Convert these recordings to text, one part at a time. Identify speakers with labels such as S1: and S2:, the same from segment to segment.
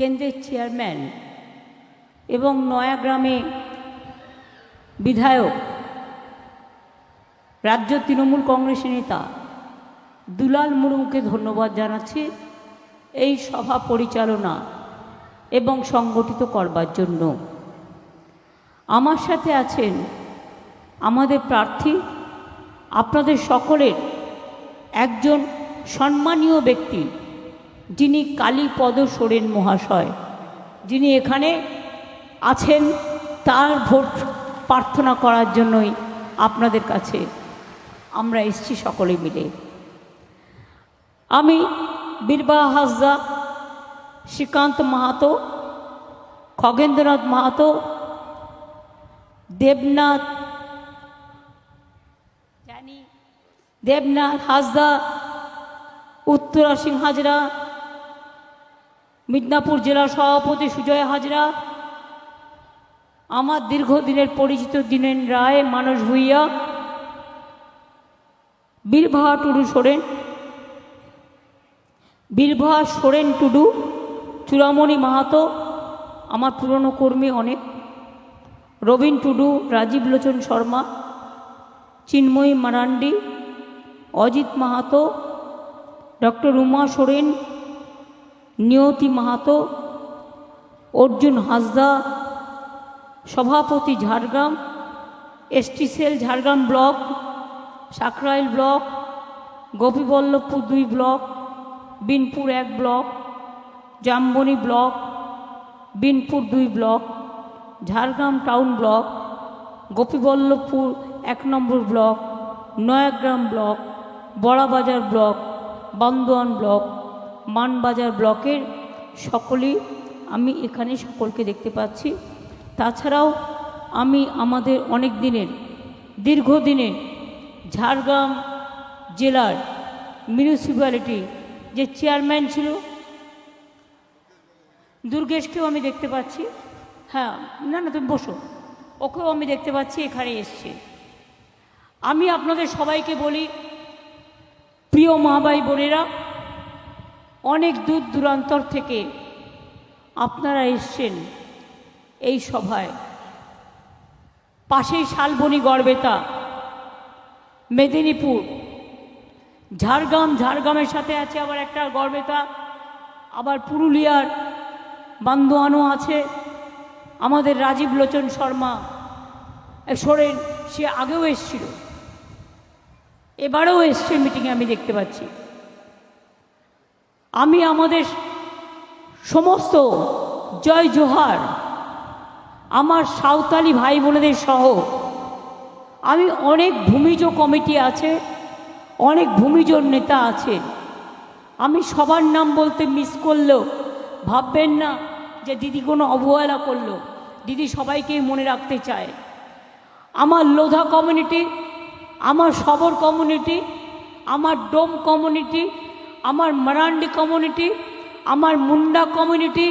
S1: কেন্দ্রের চেয়ারম্যান এবং নয়াগ্রামে বিধায়ক, রাজ্য তৃণমূল কংগ্রেসের নেতা দুলাল মুর্মুকে ধন্যবাদ জানাচ্ছি এই সভা পরিচালনা এবং সংগঠিত করবার জন্য। আমার সাথে আছেন আমাদের প্রার্থী, আপনাদের সকলের একজন সম্মানীয় ব্যক্তি, যিনি কালীপদ সোরেন মহাশয়, যিনি এখানে আছেন তার ভোট প্রার্থনা করার জন্যই আপনাদের কাছে আমরা এসেছি সকলে মিলে। আমি বীরবাহা হাসদা, শ্রীকান্ত মাহাতো, খগেন্দ্রনাথ মাহাতো, দেবনাথ হাসদা, উত্তরা সিং হাজরা, মিদনাপুর জেলা সভাপতি সুজয় হাজরা, আমার দীর্ঘদিনের পরিচিত দীনেন রায়, মানস ভূঁইয়া, বীরবাহা সোরেন টুডু, চূড়ামণি মাহাতো, আমার পুরনো কর্মী অনেক, রবীন টুডু, রাজীব লোচন শর্মা, চিন্ময়ী মারান্ডি, অজিত মাহাতো, ডক্টর উমা সোরেন, নিয়তি মাহাতো, অর্জুন হাসদা, সভাপতি Jhargram, ST cell Jhargram block, Sankrail block, Gopiballavpur 2 block, Binpur 1 block, Jamboni block, Binpur 2 block, Jhargram town block, Gopiballavpur 1 number block, Nayagram block, Barabazar block, Bandwan block, Manbazar ব্লকের সকলেই আমি এখানে সকলকে দেখতে পাচ্ছি। তাছাড়াও আমি আমাদের অনেক দিনের দীর্ঘদিনের ঝাড়গ্রাম জেলার মিউনিসিপ্যালিটি যে চেয়ারম্যান ছিল দুর্গেশকেও আমি দেখতে পাচ্ছি। হ্যাঁ, না তুমি বসো, ওকেও আমি দেখতে পাচ্ছি এখানে এসছে। আমি আপনাদের সবাইকে বলি, প্রিয় মা ভাই বোনেরা, অনেক দূর দূরান্তর থেকে আপনারা এসছেন এই সভায়। পাশেই শালবনী গড়বেতা, মেদিনীপুর, ঝাড়গ্রামের সাথে আছে আবার একটা গড়বেতা, আবার পুরুলিয়ার বান্দোয়ানও আছে। আমাদের রাজীব লোচন শর্মা সোরেন, সে আগেও এসছিল, এবারেও এসছে মিটিংয়ে, আমি দেখতে পাচ্ছি। আমি আমাদের সমস্ত জয় জোহার আমার সাঁওতালি ভাই বোনেদের সহ, আমি অনেক ভূমিজ কমিটি আছে, অনেক ভূমিজ নেতা আছে, আমি সবার নাম বলতে মিস করলেও ভাববেন না যে দিদি কোনো অবহেলা করলো। দিদি সবাইকেই মনে রাখতে চায়। আমার লোধা কমিউনিটি, আমার সবর কমিউনিটি, আমার ডোম কমিউনিটি, আমার মারান্ডি কমিউনিটি, আমার মুন্ডা কমিউনিটি,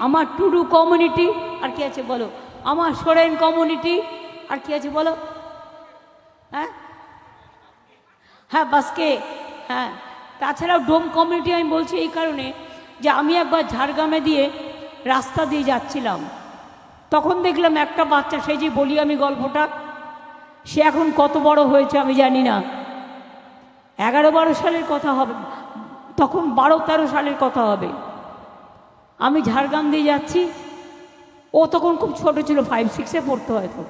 S1: আমার টুডু কমিউনিটি, আর কি আছে বলো, আমার সোরেন কমিউনিটি, আর কি আছে বলো, হ্যাঁ বাসকে, হ্যাঁ। তাছাড়াও ডোম কমিউনিটি আমি বলছি এই কারণে যে আমি একবার ঝাড়গ্রামে দিয়ে রাস্তা দিয়ে যাচ্ছিলাম, তখন দেখলাম একটা বাচ্চা, সেই যে বলি আমি গল্পটা, সে এখন কত বড় হয়েছে আমি জানি না, 11-12 সালের কথা হবে, তখন 12-13 সালের কথা হবে। আমি ঝাড়গ্রাম দিয়ে যাচ্ছি, ও তখন খুব ছোট ছিল, 5-6-এ পড়তে হয়তো।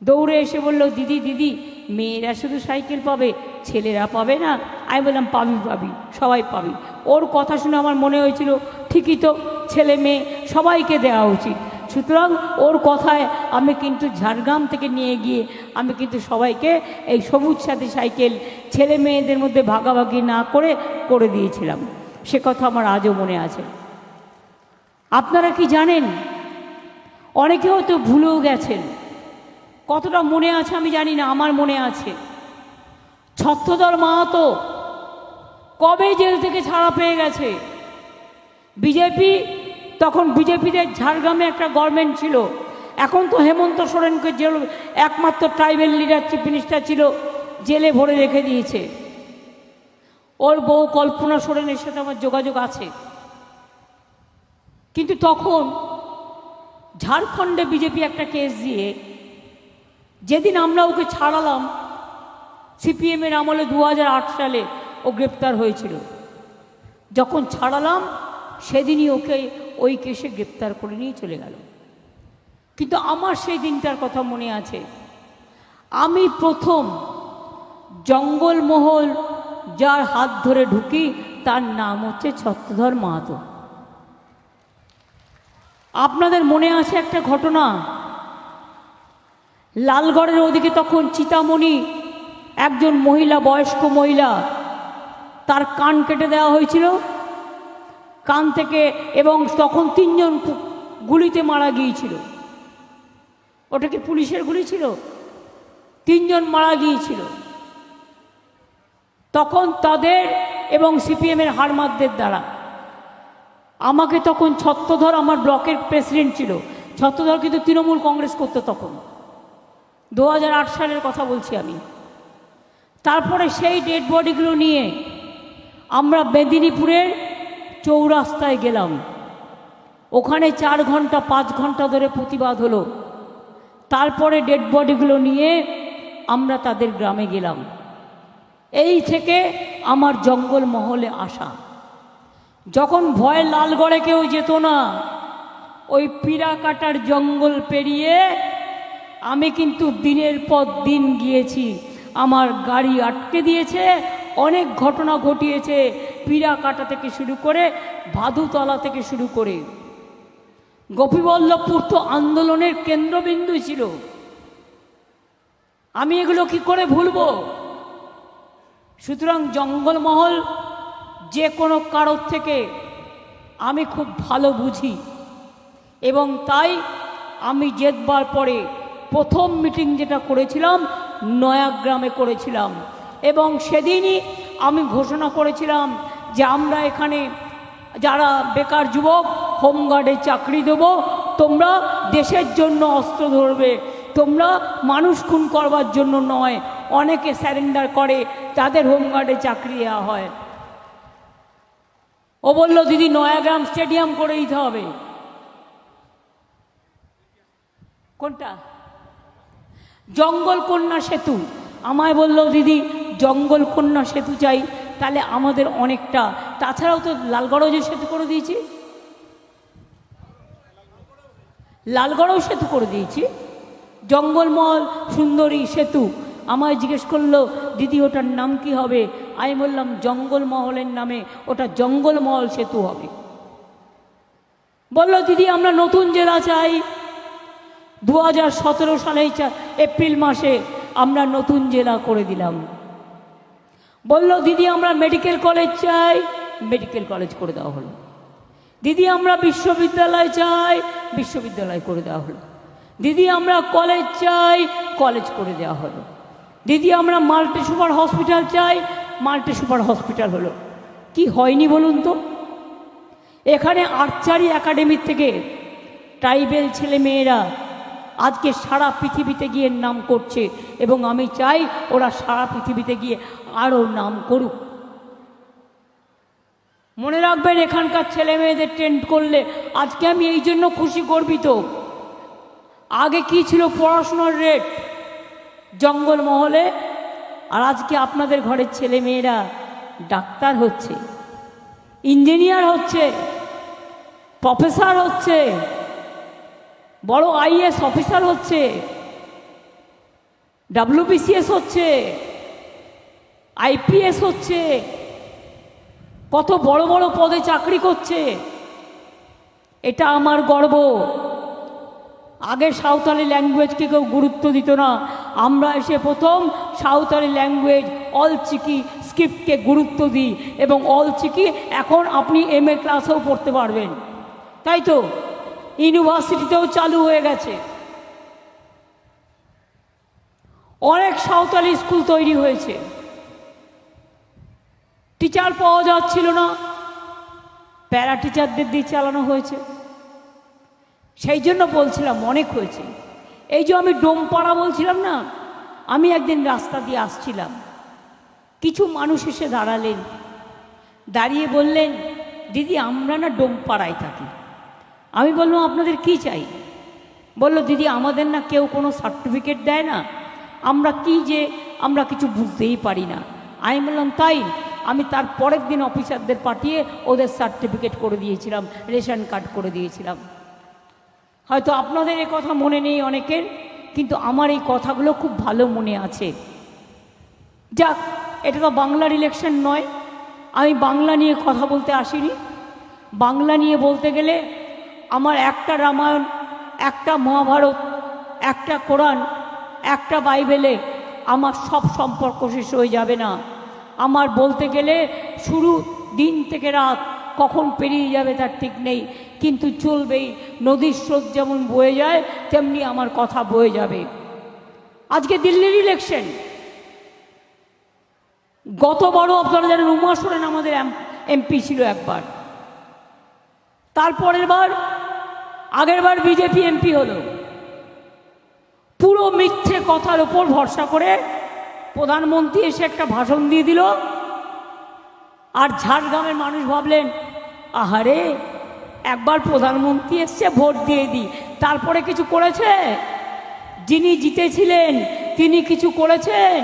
S1: দৌড়ে এসে বললো, দিদি দিদি, মেয়েরা শুধু সাইকেল পাবে, ছেলেরা পাবে না? আমি বললাম, পাবি, সবাই পাবি। ওর কথা শুনে আমার মনে হয়েছিল ঠিকই তো, ছেলে মেয়ে সবাইকে দেওয়া উচিত। সুতরাং ওর কথায় আমি কিন্তু ঝাড়গ্রাম থেকে নিয়ে গিয়ে আমি কিন্তু সবাইকে এই সবুজ সাথী সাইকেল ছেলে মেয়েদের মধ্যে ভাগাভাগি না করে দিয়েছিলাম। সে কথা আমার আজও মনে আছে। আপনারা কি জানেন, অনেকে হয়তো ভুলেও গেছেন, কতটা মনে আছে আমি জানি না, আমার মনে আছে ছত্রধর মাহাতো কবে জেল থেকে ছাড়া পেয়ে গেছে। তখন বিজেপিতে ঝাড়গ্রামে একটা গভর্নমেন্ট ছিল, এখন তো হেমন্ত সোরেনকে জেল, একমাত্র ট্রাইবেল লিডার চিফ মিনিস্টার ছিল, জেলে ভরে রেখে দিয়েছে। ওর বউ কল্পনা সোরেনের সাথে আমার যোগাযোগ আছে। কিন্তু তখন ঝাড়খণ্ডে বিজেপি একটা কেস দিয়ে, যেদিন আমরা ওকে ছাড়ালাম, সিপিএমের আমলে 2008 সালে ও গ্রেপ্তার হয়েছিল, যখন ছাড়ালাম সেদিনই ওকে ওই কেসে গ্রেপ্তার করে নিয়ে চলে গেল। কিন্তু আমার সেই দিনটার কথা মনে আছে। আমি প্রথম জঙ্গলমহল যার হাত ধরে ঢুকি তার নাম হচ্ছে ছত্রধর মাহাতো। আপনাদের মনে আছে একটা ঘটনা, লালগড়ের ওদিকে তখন চিতামণি একজন মহিলা, বয়স্ক মহিলা, তার কান কেটে দেওয়া হয়েছিল কান থেকে, এবং তখন 3 জন গুলিতে মারা গিয়েছিল। ওটা কি পুলিশের গুলি ছিল? 3 জন মারা গিয়েছিল। তখন তাদের এবং সিপিএমের হারমাদদের দ্বারা আমাকে তখন ছত্রধর, আমার ব্লকের প্রেসিডেন্ট ছিল ছত্রধর, কিন্তু তৃণমূল কংগ্রেস করতো তখন, 2008 সালের কথা বলছি আমি। তারপরে সেই ডেড বডিগুলো নিয়ে আমরা মেদিনীপুরের চৌরাস্তায় গেলাম। ওখানে 4 ঘন্টা 5 ঘন্টা ধরে প্রতিবাদ হলো। তারপরে ডেড বডিগুলো নিয়ে আমরা তাদের গ্রামে গেলাম। এই থেকে আমার জঙ্গলমহলে আসা। যখন ভয়ে লালগড়ে কেউ যেত না, ওই পিরাকাটার জঙ্গল পেরিয়ে আমি কিন্তু দিনের পর দিন গিয়েছি। আমার গাড়ি আটকে দিয়েছে, অনেক ঘটনা ঘটিয়েছে, পিরাকাটা থেকে শুরু করে ভাদুতলা থেকে শুরু করে গোপীবল্লভপুর তো আন্দোলনের কেন্দ্রবিন্দু ছিল। আমি এগুলো কি করে ভুলবো? সুতরাং জঙ্গলমহল যে কোনো কারোর থেকে আমি খুব ভালো বুঝি, এবং তাই আমি জেতবার পরে প্রথম মিটিং যেটা করেছিলাম নয়াগ্রামে করেছিলাম, এবং সেদিনই আমি ঘোষণা করেছিলাম যে আমরা এখানে যারা বেকার যুবক হোমগার্ডে চাকরি দেবো, তোমরা দেশের জন্য অস্ত্র ধরবে, তোমরা মানুষ খুন করবার জন্য নয়। অনেকে স্যারেন্ডার করে, তাদের হোমগার্ডে চাকরি দেওয়া হয়। ও বলল দিদি নয়াগ্রাম স্টেডিয়াম করে দিতে হবে। কোনটা? জঙ্গল কন্যা সেতু। আমায় বলল দিদি জঙ্গল কন্যা সেতু চাই, তাহলে আমাদের অনেকটা, তাছাড়াও তো লালগড়ও যে সেতু করে দিয়েছি, লালগড়ও সেতু করে দিয়েছি, জঙ্গলমহল সুন্দরী সেতু। আমায় জিজ্ঞেস করলো দিদি ওটার নাম কি হবে? আমি বললাম জঙ্গলমহলের নামে ওটা জঙ্গলমহল সেতু হবে। বলল দিদি আমরা নতুন জেলা চাই। 2017 সালে এপ্রিল মাসে আমরা নতুন জেলা করে দিলাম। বলল দিদি আমরা মেডিকেল কলেজ চাই, মেডিকেল কলেজ করে দেওয়া হলো। দিদি আমরা বিশ্ববিদ্যালয় চাই, বিশ্ববিদ্যালয় করে দেওয়া হলো। দিদি আমরা কলেজ চাই, কলেজ করে দেওয়া হলো। দিদি আমরা মাল্টি সুপার হসপিটাল চাই, মাল্টি সুপার হসপিটাল হলো। কি হয়নি বলুন তো? এখানে আর্চারি একাডেমির থেকে ট্রাইবেল ছেলে মেয়েরা আজকে সারা পৃথিবীতে গিয়ে নাম করছে, এবং আমি চাই ওরা সারা পৃথিবীতে গিয়ে আরও নাম করুক। মনে রাখবেন এখানকার ছেলে মেয়েদের ট্রেন্ড করলে আজকে আমি এই জন্য খুশি, গর্বিত। আগে কি ছিল পড়াশোনার রেট জঙ্গলমহলে, আর আজকে আপনাদের ঘরের ছেলে মেয়েরা ডাক্তার হচ্ছে, ইঞ্জিনিয়ার হচ্ছে, প্রফেসর হচ্ছে, বড় আইএস অফিসার হচ্ছে, WBCS হচ্ছে, IPS হচ্ছে, কত বড় বড় পদে চাকরি করছে। এটা আমার গর্ব। আগে সাঁওতালি ল্যাঙ্গুয়েজকে কেউ গুরুত্ব দিত না, আমরা এসে প্রথম সাঁওতালি ল্যাঙ্গুয়েজ অলচিকি স্ক্রিপ্টকে গুরুত্ব দিই, এবং অলচিকি এখন আপনি MA ক্লাসেও পড়তে পারবেন, তাই তো? ইউনিভার্সিটিতেও চালু হয়ে গেছে। অনেক সাঁওতালি স্কুল তৈরি হয়েছে। টিচার পাওয়া যাচ্ছিল না, প্যারা টিচারদের দিয়ে চালানো হয়েছে। সেই জন্য বলছিলাম অনেক হয়েছে। এই যে আমি ডোমপাড়া বলছিলাম না, আমি একদিন রাস্তা দিয়ে আসছিলাম, কিছু মানুষ এসে দাঁড়ালেন, দাঁড়িয়ে বললেন দিদি আমরা না ডোমপাড়ায় থাকি। আমি বললাম আপনাদের কি চাই? বলল দিদি আমাদের না কেউ কোনো সার্টিফিকেট দেয় না, আমরা কি যে আমরা কিছু বুঝতেই পারি না। আমি বললাম তাই? আমি তার পরের দিন অফিসারদের পাঠিয়ে ওদের সার্টিফিকেট করে দিয়েছিলাম, রেশন কার্ড করে দিয়েছিলাম। হয়তো আপনাদের এই কথা মনে নেই অনেকের, কিন্তু আমার এই কথাগুলো খুব ভালো মনে আছে। যাক, এটা তো বাংলার ইলেকশন নয়, আমি বাংলা নিয়ে কথা বলতে আসিনি। বাংলা নিয়ে বলতে গেলে আমার একটা রামায়ণ, একটা মহাভারত, একটা কোরআন, একটা বাইবেলে আমার সব সম্পর্ক শেষ হয়ে যাবে না। আমার বলতে গেলে শুরু দিন থেকে রাত কখন পেরিয়ে যাবে তার ঠিক নেই, কিন্তু চলবেই। নদীর স্রোত যেমন বয়ে যায় তেমনি আমার কথা বয়ে যাবে। আজকে দিল্লির ইলেকশন, গতবারও আপনারা জানেন উমা সোরেন আমাদের এমপি ছিল একবার, তারপরের বার আগের বার বিজেপি এমপি হলো। পুরো মিথ্যে কথার ওপর ভরসা করে প্রধানমন্ত্রী এসে একটা ভাষণ দিয়ে দিল, আর ঝাড়গ্রামের মানুষ ভাবলেন আহারে একবার প্রধানমন্ত্রী এসছে ভোট দিয়ে দিই। তারপরে কিছু করেছে? যিনি জিতেছিলেন তিনি কিছু করেছেন?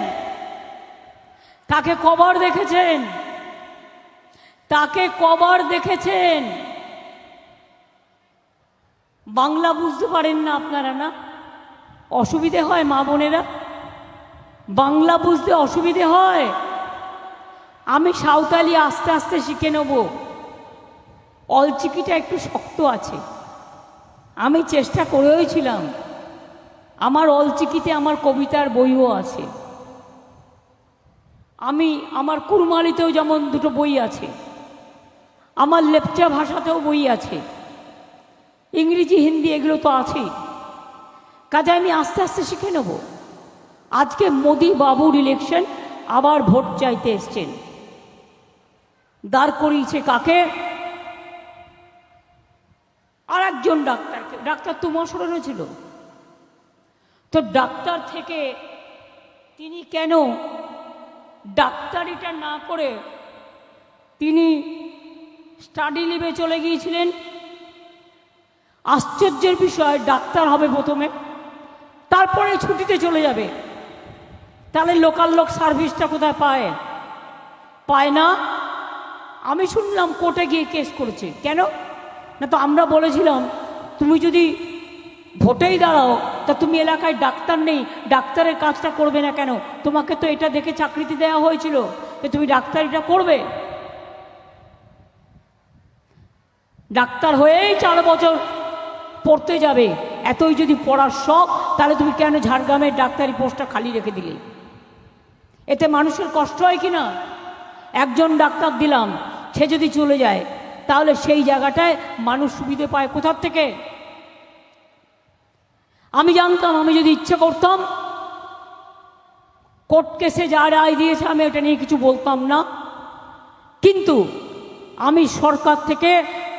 S1: তাকে কবার দেখেছেন? তাকে কবার দেখেছেন? বাংলা বুঝতে পারেন না আপনারা? না অসুবিধে হয় মা বোনেরা, বাংলা বুঝতে অসুবিধে হয়। আমি সাঁওতালি আস্তে আস্তে শিখে নেব, অলচিকিটা একটু শক্ত আছে, আমি চেষ্টা করেওছিলাম। আমার অলচিকিতে আমার কবিতার বইও আছে, আমার কুরমালিতেও যেমন দুটো বই আছে, আমার লেপচা ভাষাতেও বই আছে, ইংরেজি হিন্দি এগুলো তো আছেই। কাজে আমি আস্তে আস্তে শিখে নেব। আজকে মোদি বাবুর ইলেকশন, আবার ভোট চাইতে এসছেন। দাঁড় করিয়েছে কাকে? আর একজন ডাক্তারকে। ডাক্তার তোমার স্মরণে ছিল তো, ডাক্তার থেকে তিনি কেন ডাক্তারিটা না করে তিনি স্টাডি লিভে চলে গিয়েছিলেন? আশ্চর্যের বিষয়, ডাক্তার হবে প্রথমে, তারপরে ছুটিতে চলে যাবে। তাহলে লোকাল লোক সার্ভিসটা কোথায় পায়? পায় না। আমি শুনলাম কোর্টে গিয়ে কেস করেছে। কেন না? তো আমরা বলেছিলাম তুমি যদি ভোটেই দাঁড়াও তা তুমি এলাকায় ডাক্তার নেই, ডাক্তারের কাজটা করবে না কেন? তোমাকে তো এটা দেখে চাকরিতে দেওয়া হয়েছিল যে তুমি ডাক্তারিটা করবে। ডাক্তার হয়েই 4 বছর পড়তে যাবে, এতই যদি পড়ার শখ, তাহলে তুমি কেন ঝাড়গ্রামের ডাক্তারি পোস্টটা খালি রেখে দিলে? এতে মানুষের কষ্ট হয় কি না? একজন ডাক্তার দিলাম, সে যদি চলে যায় তাহলে সেই জায়গাটায় মানুষ সুবিধে পায় কোথার থেকে? আমি জানতাম আমি যদি ইচ্ছে করতাম, কোর্ট কেসে যা রায় দিয়েছে আমি এটা নিয়ে কিছু বলতাম না, কিন্তু আমি সরকার থেকে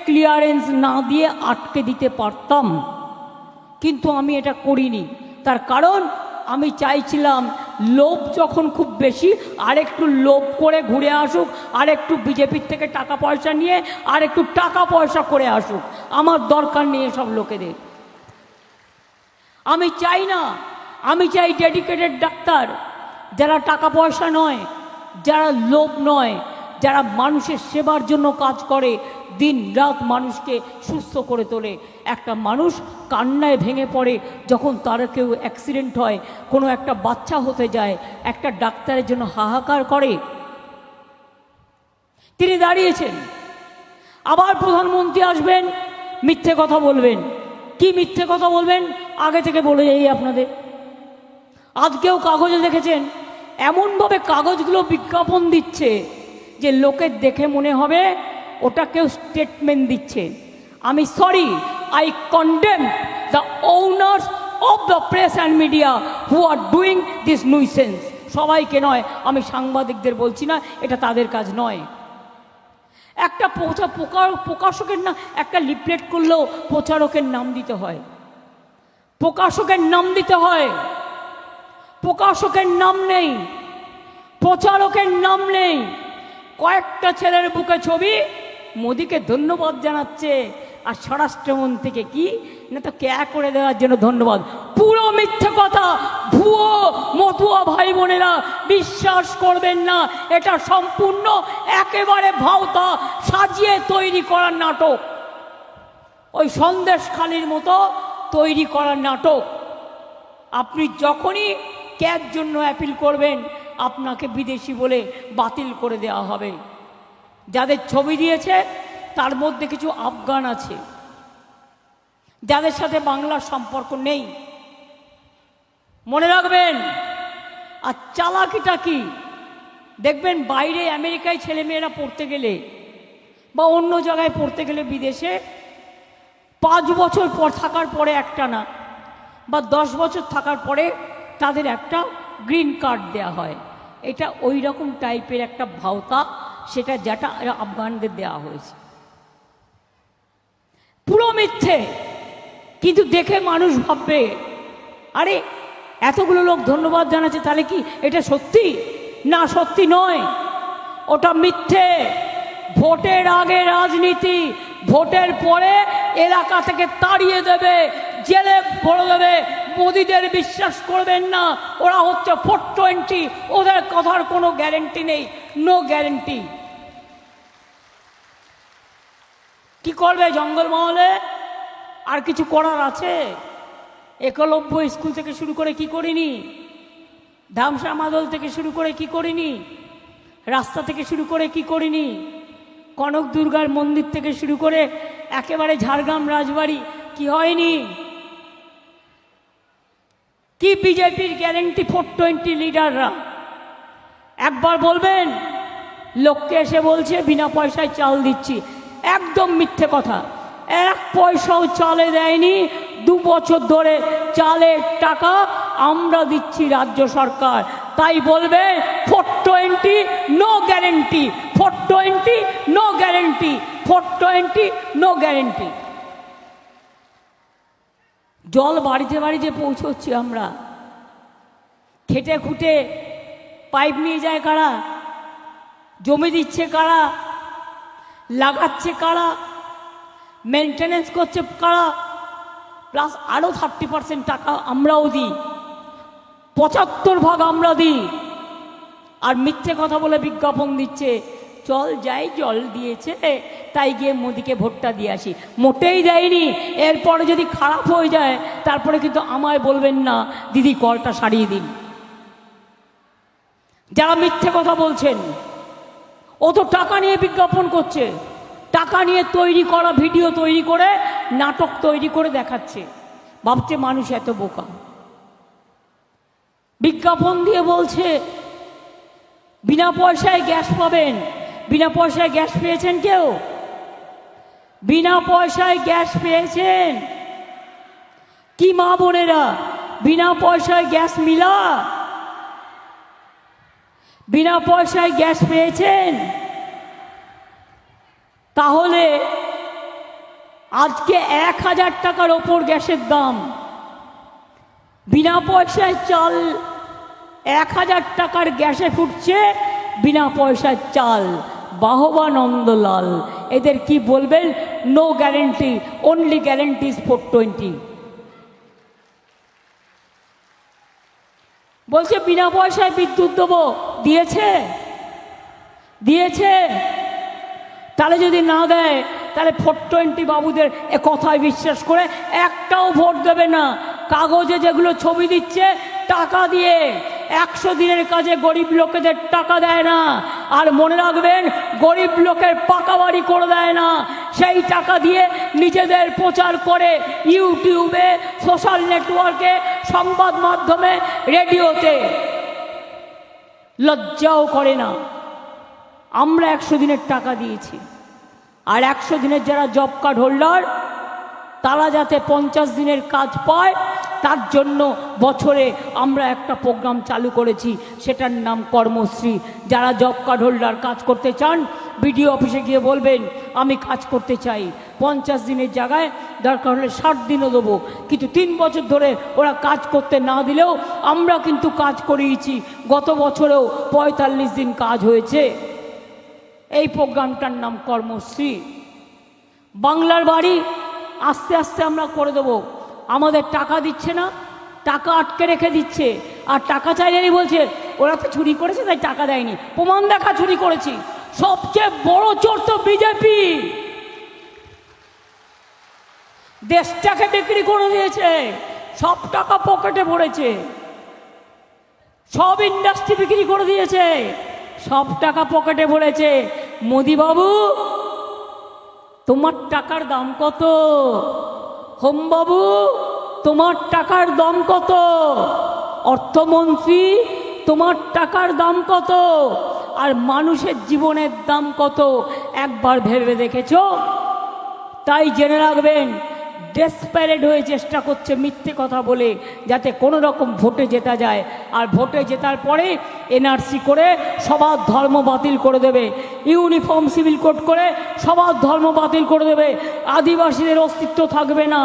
S1: ক্লিয়ারেন্স না দিয়ে আটকে দিতে পারতাম, কিন্তু আমি এটা করিনি। তার কারণ আমি চাইছিলাম লোভ যখন খুব বেশি, আর একটু লোভ করে ঘুরে আসুক, আর একটু বিজেপির থেকে টাকা পয়সা নিয়ে আর একটু টাকা পয়সা করে আসুক, আমার দরকার নেই সব লোকেদের। আমি চাই না, আমি চাই ডেডিকেটেড ডাক্তার, যারা টাকা পয়সা নয়, যারা লোভ নয়, যারা মানুষের সেবার জন্য কাজ করে, দিন রাত মানুষকে সুস্থ করে তোলে। একটা মানুষ কান্নায় ভেঙে পড়ে যখন তার কেউ অ্যাক্সিডেন্ট হয়, কোনো একটা বাচ্চা হতে যায়, একটা ডাক্তারের জন্য হাহাকার করে। তিনি দাঁড়িয়েছেন, আবার প্রধানমন্ত্রী আসবেন, মিথ্যে কথা বলবেন। কি মিথ্যে কথা বলবেন আগে থেকে বলে যাই আপনাদের। আজকেও কাগজে দেখেছেন এমনভাবে কাগজগুলো বিজ্ঞাপন দিচ্ছে যে লোকের দেখে মনে হবে ওটা কেউ স্টেটমেন্ট দিচ্ছে। আমি sorry, I condemn the owners of the press and media who are doing this nuisance. সবাইকে নয়, আমি সাংবাদিকদের বলছি না, এটা তাদের কাজ নয়। একটা প্রকাশকের না, একটা লিফলেট করলেও প্রচারকের নাম দিতে হয়, প্রকাশকের নাম দিতে হয়। প্রকাশকের নাম নেই, প্রচারকের নাম নেই। কয়েকটা ছেলের বুকে ছবি, মোদিকে ধন্যবাদ জানাচ্ছে, আর স্বরাষ্ট্রমন্ত্রীকে কি না তো ক্যা করে দেওয়ার জন্য ধন্যবাদ। পুরো মিথ্যে কথা, ভুয়ো মতুয়া ভাই বোনেরা, বিশ্বাস করবেন না। এটা সম্পূর্ণ একেবারে ভাওতা সাজিয়ে তৈরি করার নাটক, ওই সন্দেশখালির মতো তৈরি করার নাটক। আপনি যখনই ক্যার জন্য অ্যাপিল করবেন আপনাকে বিদেশি বলে বাতিল করে দেওয়া হবে। যাদের ছবি দিয়েছে তার মধ্যে কিছু আফগান আছে, যাদের সাথে বাংলার সম্পর্ক নেই, মনে রাখবেন। আর চালাকিটা কি দেখবেন, বাইরে আমেরিকায় ছেলেমেয়েরা পড়তে গেলে বা অন্য জায়গায় পড়তে গেলে বিদেশে 5 বছর পর থাকার পরে একটা না বা 10 বছর থাকার পরে তাদের একটা গ্রিন কার্ড দেয়া হয়। এটা ওই রকম টাইপের একটা ভাওতা, সেটা যেটা আফগানদের দেওয়া হয়েছে। পুরো মিথ্যে, কিন্তু দেখে মানুষ ভাববে আরে এতগুলো লোক ধন্যবাদ জানাচ্ছে, তাহলে কি এটা সত্যি? না, সত্যি নয়, ওটা মিথ্যে। ভোটের আগে রাজনীতি, ভোটের পরে এলাকা থেকে তাড়িয়ে দেবে, জেলে ভরে দেবে। মোদিদের বিশ্বাস করবেন না, ওরা হচ্ছে 420, ওদের কথার কোনো গ্যারেন্টি নেই, নো গ্যারেন্টি। কি করবে জঙ্গলমহলে? আর কিছু করার আছে? একলব্য স্কুল থেকে শুরু করে কি করিনি, ধামসা মাদল থেকে শুরু করে কি করিনি, রাস্তা থেকে শুরু করে কি করিনি, কনক দুর্গার মন্দির থেকে শুরু করে একেবারে ঝাড়গ্রাম রাজবাড়ি কি হয়নি? কি বিজেপির গ্যারেন্টি 420 লিডাররা? একবার বলবেন। লোককে এসে বলছে বিনা পয়সায় চাল দিচ্ছি, একদম মিথ্যে কথা। 1 পয়সাও চালে দেয়নি। 2 বছর ধরে চালের টাকা আমরা দিচ্ছি রাজ্য সরকার। তাই বলবে 420 no guarantee, 420 no guarantee, 420 no guarantee. জল বাড়িতে বাড়িতে পৌঁছচ্ছি আমরা। খেটে খুঁটে পাইপ নিয়ে যায় কারা? জমি দিচ্ছে কারা? লাগাচ্ছে কারা? মেনটেনেন্স করছে কারা? প্লাস আরও 30% টাকা আমরাও দিই, 75% আমরা দিই। আর মিথ্যে কথা বলে বিজ্ঞাপন দিচ্ছে চল যাই, জল দিয়েছে তাই গিয়ে মোদিকে ভোটটা দিয়ে আসি। মোটেই দেয়নি। এরপরে যদি খারাপ হয়ে যায় তারপরে কিন্তু আমায় বলবেন না দিদি কলটা সারিয়ে দিন। যারা মিথ্যে কথা বলছেন, ও তো টাকা নিয়ে বিজ্ঞাপন করছে, টাকা নিয়ে তৈরি করা ভিডিও তৈরি করে নাটক তৈরি করে দেখাচ্ছে। ভাবছে মানুষ এত বোকা। বিজ্ঞাপন দিয়ে বলছে বিনা পয়সায় গ্যাস পাবেন। বিনা পয়সায় গ্যাস পেয়েছেন কেউ? বিনা পয়সায় গ্যাস পেয়েছেন কি মা বোনেরা? বিনা পয়সায় গ্যাস মিলা? বিনা পয়সায় গ্যাস পেয়েছেন? তাহলে আজকে 1000 টাকার ওপর গ্যাসের দাম, বিনা পয়সায় চাল 1000 টাকার গ্যাসে ফুটছে, বিনা পয়সার চাল। বাহবা নন্দলাল, এদের কি বলবেন? No guarantee, only guarantee is 420। বলছে বিনা পয়সায় বিদ্যুৎ দেবো, দিয়েছে? দিয়েছে? তাহলে যদি না দেয় তাহলে 420 বাবুদের এ কথায় বিশ্বাস করে একটাও ভোট দেবে না। কাগজে যেগুলো ছবি দিচ্ছে টাকা দিয়ে, 100 দিনের কাজে গরিব লোকেদের টাকা দেয় না। আর মনে রাখবেন, গরিব লোকের পাকা বাড়ি করে দেয় না। সেই টাকা দিয়ে নিজেদের প্রচার করে ইউটিউবে, সোশ্যাল নেটওয়ার্কে, সংবাদ মাধ্যমে, রেডিওতে। লজ্জাও করে না। আমরা 100 দিনের টাকা দিয়েছি, আর 100 দিনের যারা জব কার্ড হোল্ডার তারা যাতে 50 দিনের কাজ পায় তার জন্য বছরে আমরা একটা প্রোগ্রাম চালু করেছি, সেটার নাম কর্মশ্রী। যারা জব কার্ড হোল্ডার কাজ করতে চান বিডিও অফিসে গিয়ে বলবেন আমি কাজ করতে চাই। 50 দিনের জায়গায় দরকার হলে 60 দিনও দেবো, কিন্তু 3 বছর ধরে ওরা কাজ করতে না দিলেও আমরা কিন্তু কাজ করিয়েছি। গত বছরেও 45 দিন কাজ হয়েছে। এই প্রোগ্রামটার নাম কর্মশ্রী। বাংলার বাড়ি আস্তে আস্তে আমরা করে দেবো। আমাদের টাকা দিচ্ছে না, টাকা আটকে রেখে দিচ্ছে, আর টাকা চাইলেই বলছে ওরা তো চুরি করেছে তাই টাকা দেয়নি। প্রমাণ দেখা চুরি করেছি। সবচেয়ে বড় চোর তো বিজেপি। দেশটাকে বিক্রি করে দিয়েছে, সব টাকা পকেটে ভরেছে, সব ইন্ডাস্ট্রি বিক্রি করে দিয়েছে, সব টাকা পকেটে ভরেছে। মোদি বাবু, তোমার টাকার দাম কত? হোম বাবু, তোমার টাকার দাম কত? অর্থমন্ত্রী, তোমার টাকার দাম কত? আর মানুষের জীবনের দাম কত একবার ভেবে দেখেছ? তাই জেনে রাখবেন, ডেসপারেট হয়ে চেষ্টা করছে মিথ্যে কথা বলে যাতে কোনো রকম ভোটে জেতা যায়। আর ভোটে জেতার পরে এনআরসি করে সবার ধর্ম বাতিল করে দেবে, ইউনিফর্ম সিভিল কোড করে সবার ধর্ম বাতিল করে দেবে। আদিবাসীদের অস্তিত্ব থাকবে না,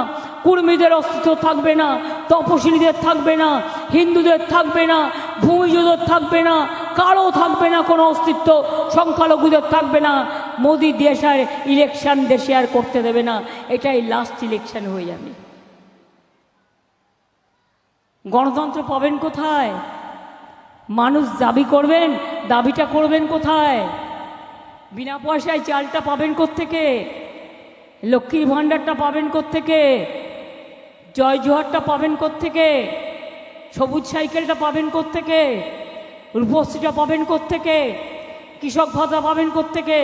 S1: কুর্মীদের অস্তিত্ব থাকবে না, তপশিলীদের থাকবে না, হিন্দুদের থাকবে না, ভূমিজদের থাকবে না, কারো থাকবে না কোনো অস্তিত্ব, সংখ্যালঘুদের থাকবে না। মোদি দেশের ইলেকশন দেশে আর করতে দেবে না, এটাই লাস্ট ইলেকশন হয়ে যাবে। গণতন্ত্র পাবেন কোথায়? মানুষ দাবি করবেন, দাবিটা করবেন কোথায়? বিনা পয়সায় চালটা পাবেন কোত্থেকে? লক্ষ্মীর ভাণ্ডারটা পাবেন কোত্থেকে? জয় জোহারটা পাবেন কোত্থেকে? সবুজ সাইকেলটা পাবেন কোত্থেকে? রূপশ্রীটা পাবেন কোত্থেকে? কৃষক ভাতা পাবেন কোত্থেকে?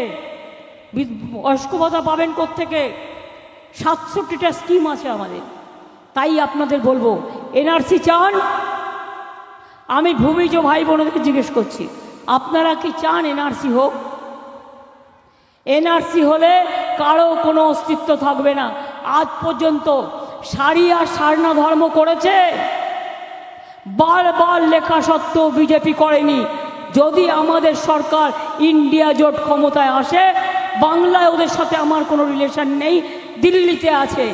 S1: বয়স্ক ভাতা পাবেন কোত্থেকে? 67টা স্কিম আছে আমাদের। তাই আপনাদের বলবো, এনআরসি চান? আমি ভূমিজ ভাই বোনদেরকে জিজ্ঞেস করছি, আপনারা কি চান এনআরসি হোক? এনআরসি হলে কারো কোনো অস্তিত্ব থাকবে না। আজ পর্যন্ত সারি আর সারনা ধর্ম করেছে, বারবার লেখা সত্ত্বেও বিজেপি করেনি। যদি আমাদের সরকার ইন্ডিয়া জোট ক্ষমতায় আসে, বাংলায় ওদের সাথে আমার কোনো রিলেশন নেই, দিল্লিতে আছে।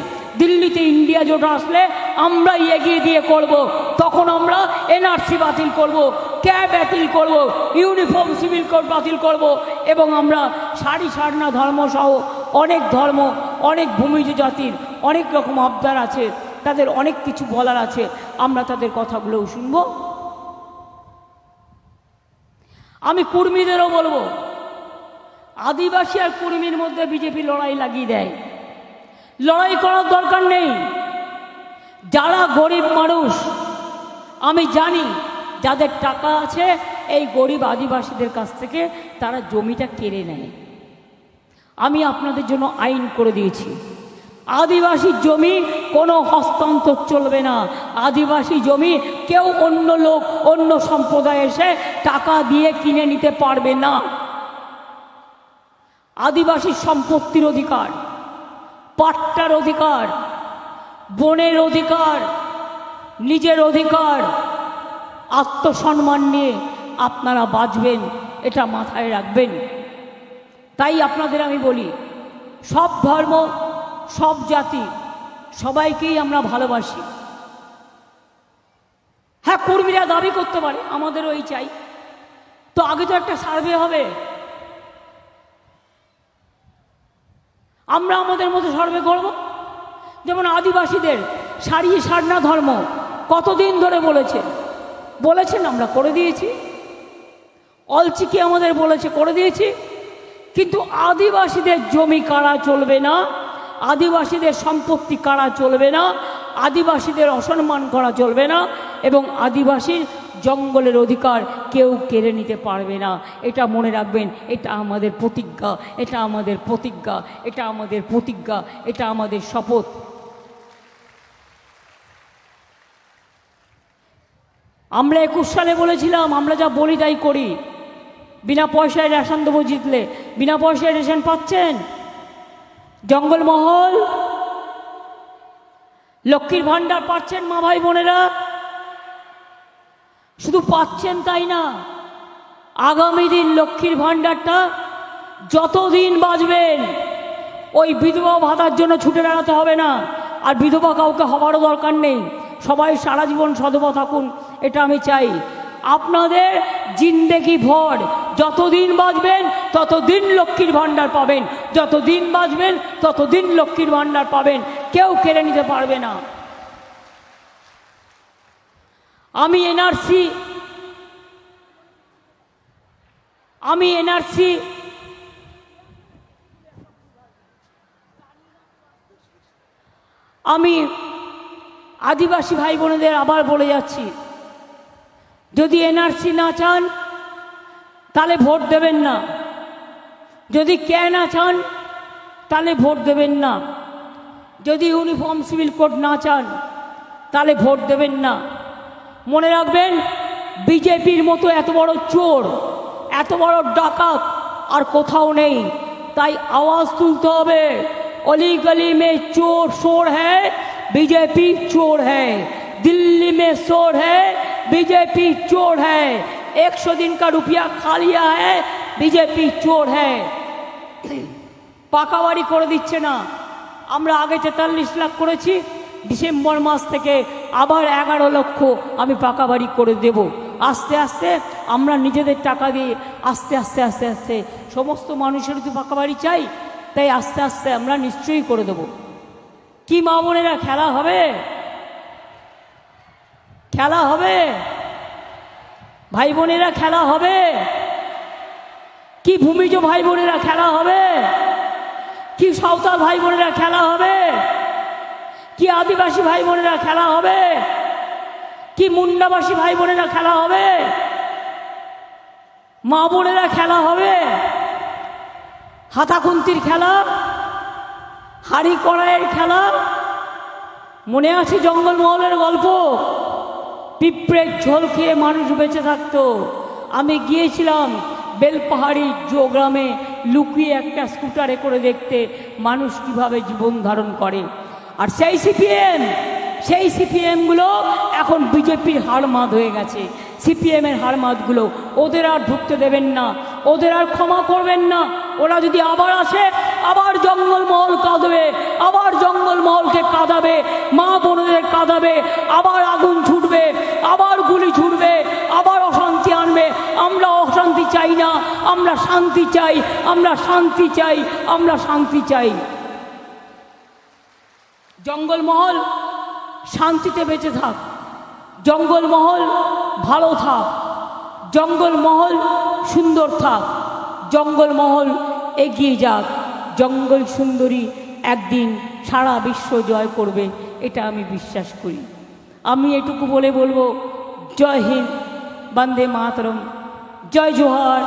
S1: দিল্লিতে ইন্ডিয়া জোট আসলে আমরা এগিয়ে দিয়ে করব, তখন আমরা এনআরসি বাতিল করব, ক্যাব বাতিল করব, ইউনিফর্ম সিভিল কোড বাতিল করব, এবং আমরা সারি সারনা ধর্ম সহ অনেক ধর্ম, অনেক ভূমিজ জাতির অনেক রকম আবদার আছে, তাদের অনেক কিছু বলার আছে, আমরা তাদের কথাগুলোও শুনব। আমি কুর্মীদেরও বলবো, আদিবাসী আর কুর্মীর মধ্যে বিজেপি লড়াই লাগিয়ে দেয়। লড়াই করার দরকার নেই। যারা গরিব মানুষ, আমি জানি যাদের টাকা আছে, এই গরিব আদিবাসীদের কাছ থেকে তারা জমিটা কেড়ে নেয়। আমি আপনাদের জন্য আইন করে দিয়েছি, আদিবাসী জমি কোনো হস্তান্তর চলবে না। আদিবাসী জমি কেউ অন্য লোক, অন্য সম্প্রদায় এসে টাকা দিয়ে কিনে নিতে পারবে না। আদিবাসী সম্পত্তির অধিকার, পাট্টার অধিকার, বনের অধিকার, নিজের অধিকার, আত্মসম্মান নিয়ে আপনারা বাঁচবেন, এটা মাথায় রাখবেন। তাই আপনাদের আমি বলি, সব ধর্ম, সব জাতি, সবাইকেই আমরা ভালোবাসি। হ্যাঁ, কর্মীরা দাবি করতে পারে আমাদেরও এই চাই, তো আগে তো একটা সার্ভে হবে। আমরা আমাদের মতো সার্ভে করব। যেমন আদিবাসীদের সারিয়ে সারনা ধর্ম কতদিন ধরে বলেছেন, আমরা করে দিয়েছি। অলচিকি আমাদের বলেছে, করে দিয়েছি। কিন্তু আদিবাসীদের জমি কাড়া চলবে না, আদিবাসীদের সম্পত্তি কাড়া চলবে না, আদিবাসীদের অসম্মান করা চলবে না, এবং আদিবাসীর জঙ্গলের অধিকার কেউ কেড়ে নিতে পারবে না। এটা মনে রাখবেন, এটা আমাদের প্রতিজ্ঞা, এটা আমাদের প্রতিজ্ঞা, এটা আমাদের প্রতিজ্ঞা, এটা আমাদের শপথ। আমরা 21 সালে বলেছিলাম, আমরা যা বলি তাই করি। বিনা পয়সায় রেশন দেবো জিতলে। বিনা পয়সায় রেশন পাচ্ছেন? জঙ্গলমহল, লক্ষ্মীর ভাণ্ডার পাচ্ছেন মা ভাই বোনেরা? শুধু পাচ্ছেন তাই না, আগামী দিন লক্ষ্মীর ভাণ্ডারটা যতদিন বাঁচবেন ওই বিধবা ভাতার জন্য ছুটে বেড়াতে হবে না। আর বিধবা কাউকে হবারও দরকার নেই, সবাই সারা জীবন সধবা থাকুন, এটা আমি চাই। আপনাদের জিন্দেগি ভর যতদিন বাঁচবেন ততদিন লক্ষ্মীর ভাণ্ডার পাবেন, যতদিন বাঁচবেন ততদিন লক্ষ্মীর ভাণ্ডার পাবেন, কেউ কেড়ে নিতে পারবে না। আমি এনআরসি আমি আদিবাসী ভাই বোনেদের আবার বলে যাচ্ছি, যদি এনআরসি না চান তাহলে ভোট দেবেন না, যদি কে না চান তাহলে ভোট দেবেন না, যদি ইউনিফর্ম সিভিল কোড না চান তাহলে ভোট দেবেন না। মনে রাখবেন, বিজেপির মতো এত বড় চোর, এত বড় ডাকাত আর কোথাও নেই। তাই আওয়াজ তুলতে হবে, অলি গলি মে চোর শোর হ্যায়, बीजेपी चोर है, दिल्ली में शोर है, बीजेपी चोर है, 100 दिन का रुपया खा लिया है, बीजेपी चोर है। পাকা বাড়ি করে দিচ্ছে না। আমরা আগে 43 লাখ করেছি, ডিসেম্বর মাস থেকে আবার 11 লক্ষ আমি পাকা বাড়ি করে দেব। আস্তে আস্তে আমরা নিজেদের টাকা দিয়ে আস্তে আস্তে আস্তে আস্তে সমস্ত মানুষের তো পাকা বাড়ি চাই, তাই আস্তে আস্তে আমরা নিশ্চয়ই করে দেব। কি মা বোনেরা খেলা হবে? খেলা হবে ভাই বোনেরা, খেলা হবে কি? ভূমিজ ভাই বোনেরা খেলা হবে কি? সাঁওতাল ভাই বোনেরা খেলা হবে কি? আদিবাসী ভাই বোনেরা খেলা হবে কি? মুন্ডাবাসী ভাই বোনেরা খেলা হবে? মা বোনেরা খেলা হবে? হাতাখুন্তির খেলা, হাড়ি কড়াইয়ের খেলা? মনে আছে জঙ্গলমহলের গল্প? পিঁপড়ের ঝোল খেয়ে মানুষ বেঁচে থাকতো। আমি গিয়েছিলাম বেলপাহাড়ি গ্রামে লুকিয়ে একটা স্কুটারে করে দেখতে মানুষ কিভাবে জীবন ধারণ করে। আর সেই সিপিএমগুলো এখন বিজেপির হাড়মাদ হয়ে গেছে। সিপিএমের হাড়মাদগুলো, ওদের আর ঢুকতে দেবেন না, ওদের আর ক্ষমা করবেন না। ওরা যদি আবার আসে, আবার জঙ্গলমহল কাঁদবে, আবার জঙ্গলমহলকে কাঁদাবে, মা বোনদের কাঁদাবে, আবার আগুন ছুটবে, আবার গুলি ছুটবে, আবার অশান্তি আনবে। আমরা অশান্তি চাই না, আমরা শান্তি চাই, আমরা শান্তি চাই, আমরা শান্তি চাই। জঙ্গলমহল শান্তিতে বেঁচে থাক, জঙ্গলমহল ভালো থাক, জঙ্গলমহল সুন্দর থাক, জঙ্গলমহল এগিয়ে যাক। জঙ্গল সুন্দরী একদিন সারা বিশ্ব জয় করবে, এটা আমি বিশ্বাস করি। আমি এটুকু বলে বলবো, জয় হিন্দ, বন্দে মাতরম, জয় জোহার।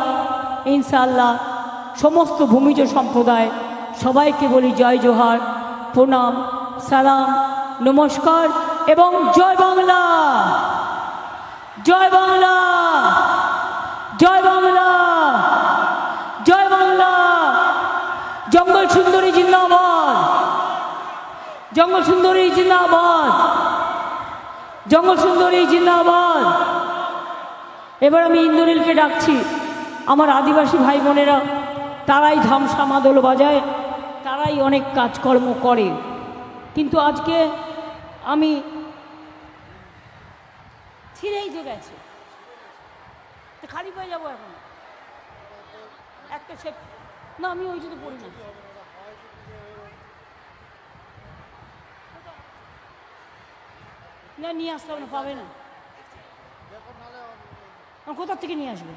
S1: ইনশাআল্লাহ সমস্ত ভূমিজ সম্প্রদায় সবাইকে বলি জয় জোহার, প্রণাম, সালাম, নমস্কার এবং জয় বাংলা, জয় বাংলা, জয় বাংলা, জয় বাংলা। জঙ্গল সুন্দরী জিন্দাবাদ, জঙ্গল সুন্দরী জিন্দাবাদ, জঙ্গল সুন্দরী জিন্দাবাদ। এবার আমি ইন্দ্রনীলকে ডাকছি। আমার আদিবাসী ভাই বোনেরা তারাই ধামসা মাদল বাজায়, তারাই অনেক কাজকর্ম করে, কিন্তু আজকে আমি ছিঁড়েই তো গেছে, খালি পেয়ে যাবো এখন একটা সে না, আমি ওই জন্য পড়ি না। না নিয়ে আসতে হবে না, পাবে না। কোথা থেকে নিয়ে আসবে?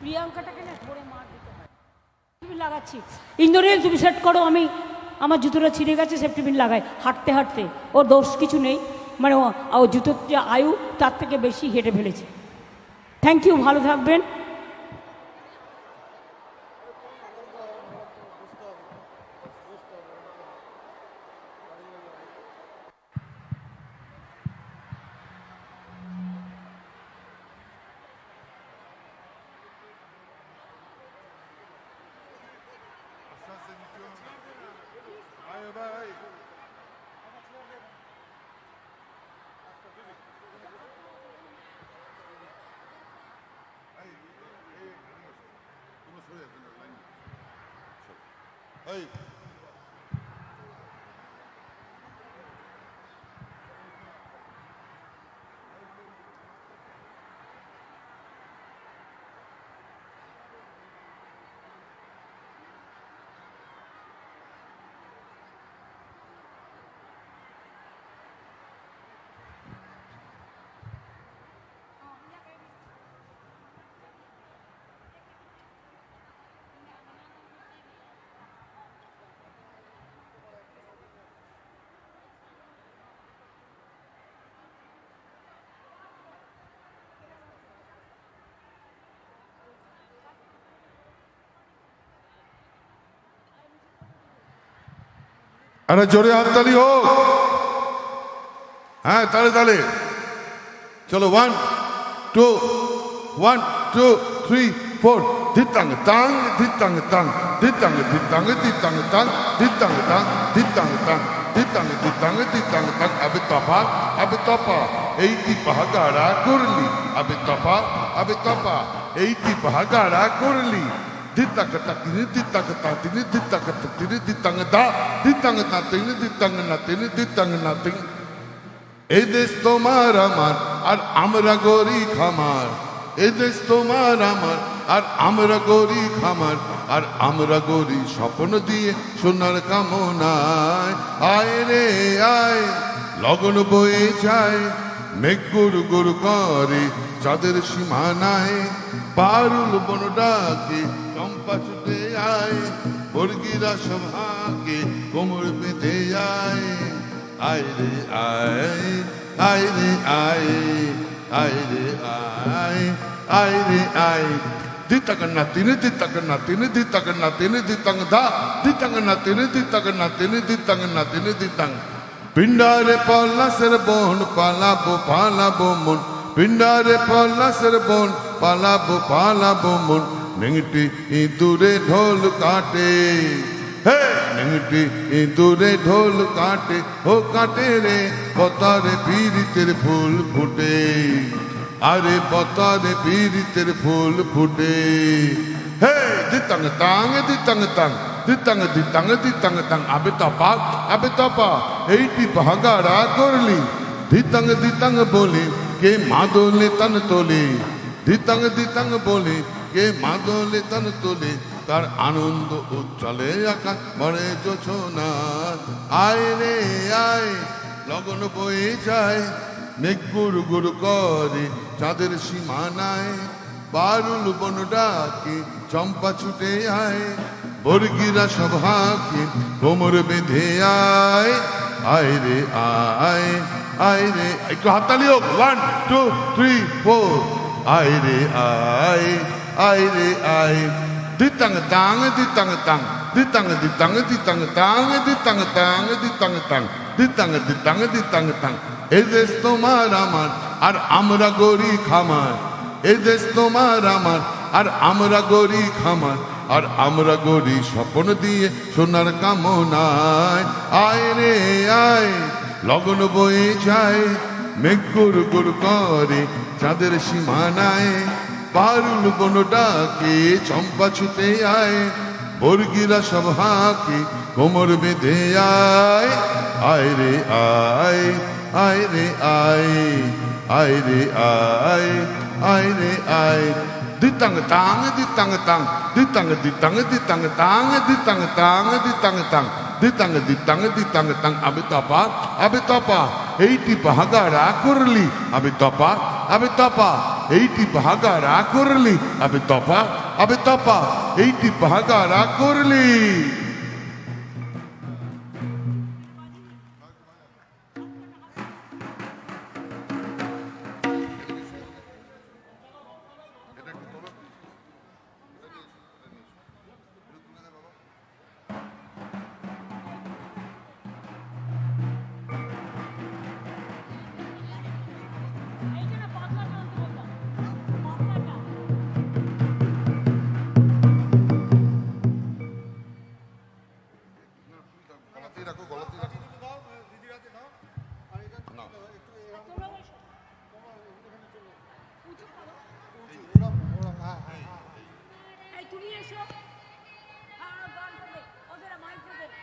S1: প্রিয়াঙ্কাটাকে না ধরে মার দিতে হয়। তুমি লাগাচ্ছি ইন্দ্রনীল, তুমি সেট করো। আমি আমার জুতোটা ছিঁড়ে গেছে, সেফটি পিন লাগাই হাঁটতে হাঁটতে। ওর দোষ কিছু নেই, মানে ও জুতোর যে আয়ু তার থেকে বেশি হেঁটে ফেলেছে। থ্যাংক ইউ, ভালো থাকবেন।
S2: Hey. একটা জোরে হাততালি হোক। হ্যাঁ, তালে তালে চলো। 1 2 1 2 3 4 ধিতাং তাং ধিতাং তাং ধিতাং ধিতাং ধিতাং তাং ধিতাং তাং ধিতাং তাং ধিতাং ধিতাং ধিতাং তাং। আবে তপা এইটি পাহাগাড়া করলি। আবে তপা এইটি পাহাগাড়া করলি। ধিতাং তা তিনি ধিতাং তা তিনি ধিতাং তা তিনি ধিতাং দা ধিতাং না তিনি ধিতাং না তিনি ধিতাং না তিনি। এই দেশ তোমার আমার আর আমরা গরি খামার। এই দেশ তোমার আমার আর আমরা গরি খামার। আর আমরা গরি স্বপ্ন দিয়ে সোনার কামনায়। আয় রে আয় লগন বয়ে যায় মেঘ গুরু গুরু করে চাঁদের সীমানায়। পারুল বন ডাকে চম্পা ছুটে আয় বর্গিরা সভাকে কোমর বেঁধে যায়। আয় রে আয় আয় রে আয় আয় রে আয় আয় রে আয়। ধিতাং না তিনি ধিতাং না তিনি ধিতাং না তিনি ধিতাং দা ধিতাং না তিনি ধিতাং না তিনি ধিতাং না তিনি ধিতাং। পিণ্ডারে পলাশের বন পালাবো মন। পিণ্ডারে পলাশের বন পালাবো মন। নেংটি ইঁদুরে ঢোল কাটে। হে নেংটি ইঁদুরে ঢোল কাটে। ও কাটে রে বতারে পীড়িতের ফুল ফুটে। আরে বতারে পীড়িতের ফুল ফুটে। হে ধিতাং তাং ধিতাং তাং ধিতাং ধিতাং ধিতাং তাং। আবে তপা এইটি ভাগাড়া করলি। ধিতাং ধিতাং বলে কে মাদলে তান তোলে। ধিতাং ধিতাং বলে কে মাদলে তান তোলে। তার আনন্দ উচ্ছলে আকাশ ভরে জোছনা। আয় রে আয় লগন বয়ে যায় মেঘ গুরু গুরু করে চাঁদের সীমানায়। পারুল বন ডাকে চম্পা ছুটে আয় বর্গিরা সভাকে কোমর বেঁধে আয়। আয় রে আয় আয় রে একটু হাততালি হোক। 1 2 3 4 আয় রে আয় আয় রে আয়। ধিতাং তাং ধিতাং তাং ধিতাং ধিতাং ধিতাং তাং ধিতাং তাং ধিতাং তাং ধিতাং ধিতাং ধিতাং তাং। এই দেশ তোমার আমার আর আমরা গরি খামার। এই দেশ তোমার আমার আর আমরা গরি খামার। আর আমরা গরি স্বপ্ন দিয়ে সোনার কামনায়। আয় রে আয় লগন বয়ে যায় মেঘ গুরু গুরু করে চাঁদের সীমানায়। পারুল বন ডাকে চম্পা ছুটে আয় বর্গিরা সভাকে কোমর বেঁধে আয়। আয় রে আয় আয় রে আয় আয় রে আয় আয় রে আয়। ধিতাং তাং ধিতাং তাং ধিতাং ধিতাং ধিতাং তাং ধিতাং তাং ধিতাং তাং ধিতাং ধিতাং ধিতাং তাং। আবে তপা এইটি ভাগাড়া করলি। আবে তপা এইটি ভাগাড়া করলি। আবে তপা এইটি ভাগাড়া করলি।
S1: তুমি এসো গান করবে ওদের মাইক দেবে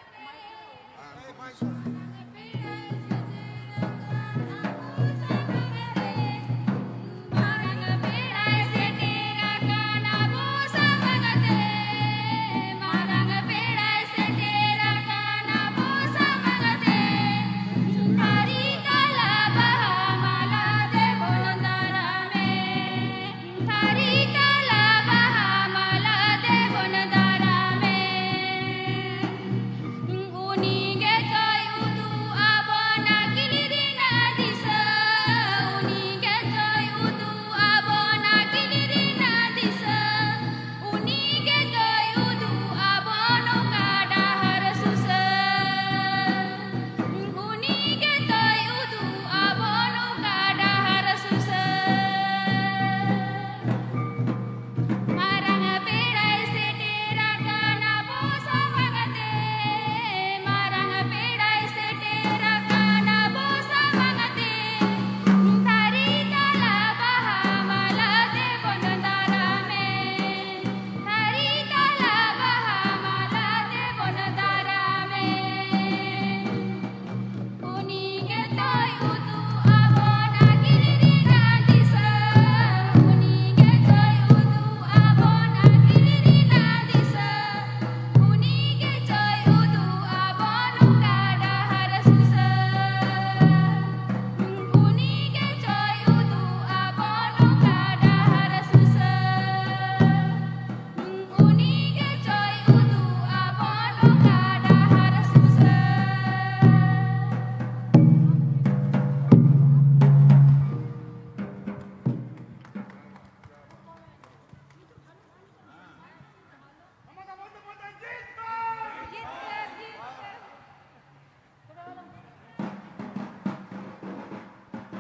S3: Uninge kay udu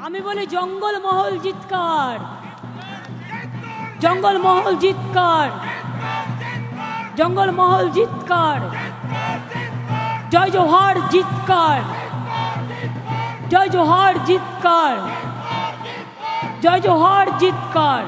S1: আমি বলি জঙ্গল মহল জিতকার, জঙ্গল মহল জিতকার, জঙ্গল মহল জিতকার, জয় জোহার জিতকার, জয় জোহার জিতকার, জয় জোহার জিতকার।